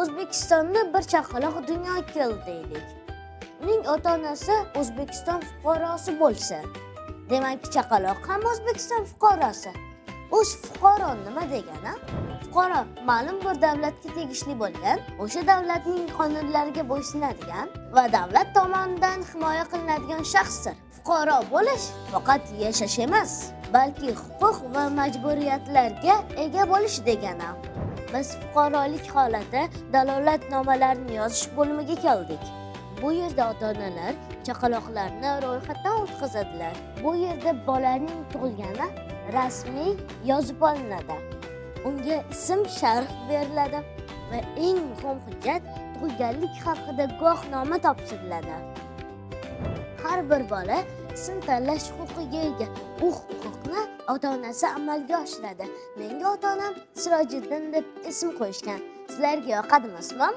O'zbekistonda bir chaqaloq dunyoga keldi deylik. Uning ota-onasi O'zbekiston fuqarosi bo'lsa, demak chaqaloq ham O'zbekiston fuqarosi. O'z fuqaro nima degani? Fuqaro ma'lum bir davlatga tegishli bo'lgan, o'sha davlatning qonunlariga bo'ysunadigan va davlat tomonidan himoya qilinadigan shaxsdir. Fuqaro bo'lish faqat yashash emas, balki huquq va majburiyatlarga ega bo'lish degani. Biz fuqarolik holati dalolatnomalarini yozish bo'limiga keldik. Bu yerda ota-onalar chaqaloqlarni ro'yxatdan o'tkazadilar. Bu yerda bolaning tug'ilgani rasmiy yozib olinadi. Unga ism sharif beriladi va eng muhim hujjat tug'ilganlik haqida guvohnoma topshiriladi. Har bir bola ism tanlash huquqiga ega. U huquqni ota-onasi amalga oshiradi. Menga ota-onam Sirojiddin deb ism qo'yishgan. Sizlarga yoqadimi ismim?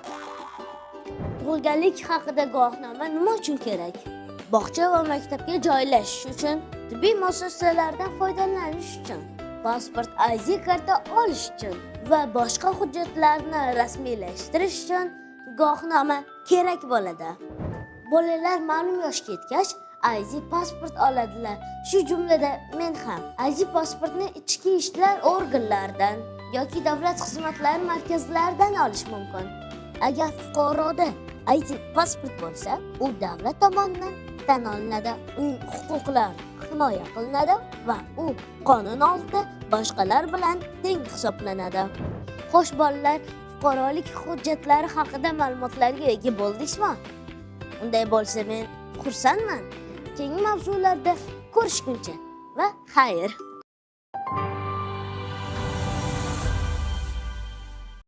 Tug'ilganlik haqida guvohnoma nima uchun kerak? Bog'cha va maktabga joylashish uchun, tibbiy muassasalardan foydalanish uchun, pasport ID karta olish uchun va boshqa hujjatlarni rasmiylashtirish uchun guvohnoma kerak bo'ladi. Bolalar ma'lum yoshga yetgach, ID pasport oladilar. Shu jumlada men ham ID pasportni ichki ishlar organlaridan yoki davlat xizmatlari markazlaridan olish mumkin. Agar fuqaroda ID pasport bo'lsa, u davlat tomonidan tan olinadi, uning huquqlari himoya qilinadi va u qonun oldida boshqalar bilan teng hisoblanadi. Xo'sh bolalar, fuqarolik hujjatlari haqida ma'lumotlarga ega bo'ldingizmi? Unday bo'lsa men xursandman. Keyingi mavzularda ko'rishguncha va xayr.